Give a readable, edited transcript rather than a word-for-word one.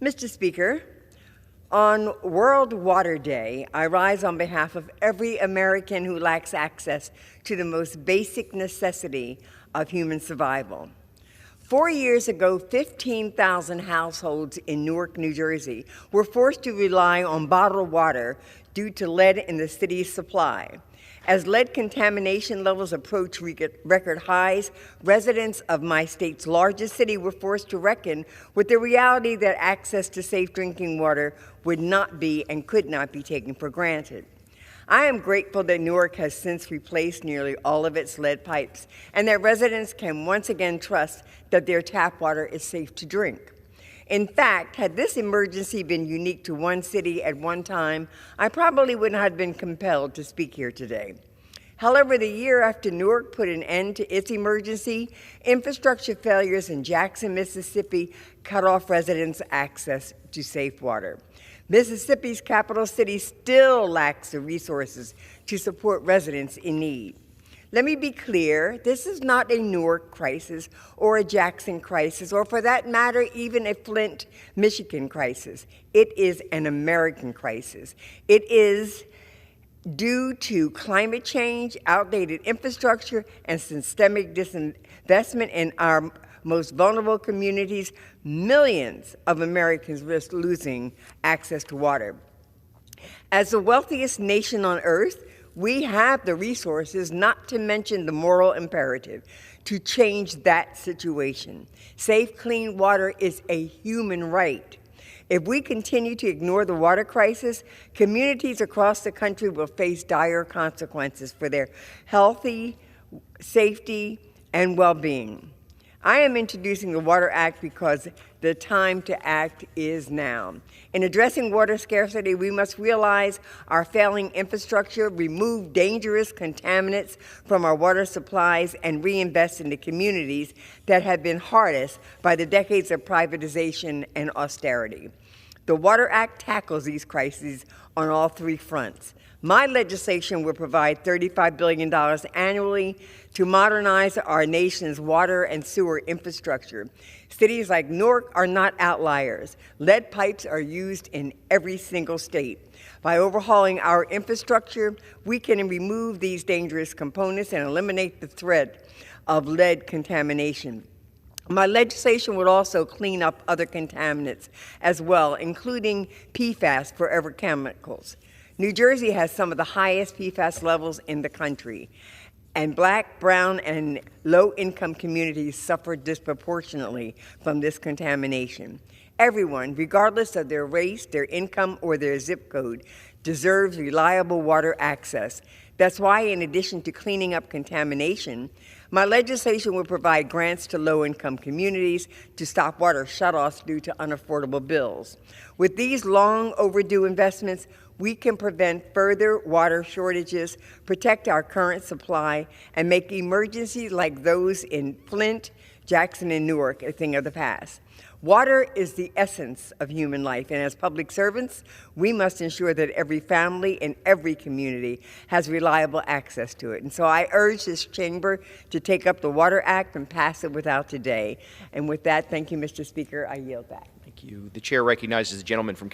Mr. Speaker, on World Water Day, I rise on behalf of every American who lacks access to the most basic necessity of human survival. 4 years ago, 15,000 households in Newark, New Jersey were forced to rely on bottled water due to lead in the city's supply. As lead contamination levels approach record highs, residents of my state's largest city were forced to reckon with the reality that access to safe drinking water would not be and could not be taken for granted. I am grateful that Newark has since replaced nearly all of its lead pipes and that residents can once again trust that their tap water is safe to drink. In fact, had this emergency been unique to one city at one time, I probably would not have been compelled to speak here today. However, the year after Newark put an end to its emergency, infrastructure failures in Jackson, Mississippi cut off residents' access to safe water. Mississippi's capital city still lacks the resources to support residents in need. Let me be clear, this is not a Newark crisis or a Jackson crisis, or for that matter, even a Flint, Michigan crisis. It is an American crisis. It is due to climate change, outdated infrastructure, and systemic disinvestment in our most vulnerable communities. Millions of Americans risk losing access to water. As the wealthiest nation on earth, we have the resources, not to mention the moral imperative, to change that situation. Safe, clean water is a human right. If we continue to ignore the water crisis, communities across the country will face dire consequences for their healthy, safety, and well-being. I am introducing the Water Act because the time to act is now. In addressing water scarcity, we must realize our failing infrastructure, remove dangerous contaminants from our water supplies, and reinvest in the communities that have been hardest by the decades of privatization and austerity. The Water Act tackles these crises on all three fronts. My legislation will provide $35 billion annually to modernize our nation's water and sewer infrastructure. Cities like Newark are not outliers. Lead pipes are used in every single state. By overhauling our infrastructure, we can remove these dangerous components and eliminate the threat of lead contamination. My legislation would also clean up other contaminants as well, including PFAS, forever chemicals. New Jersey has some of the highest PFAS levels in the country, and Black, brown, and low-income communities suffer disproportionately from this contamination. Everyone, regardless of their race, their income, or their zip code, deserves reliable water access. That's why, in addition to cleaning up contamination, my legislation will provide grants to low-income communities to stop water shutoffs due to unaffordable bills. With these long overdue investments, we can prevent further water shortages, protect our current supply, and make emergencies like those in Flint, Jackson, and Newark a thing of the past. Water is the essence of human life, and as public servants, we must ensure that every family in every community has reliable access to it. And so I urge this chamber to take up the Water Act and pass it without delay. And with that, thank you, Mr. Speaker. I yield back. Thank you. The chair recognizes the gentleman from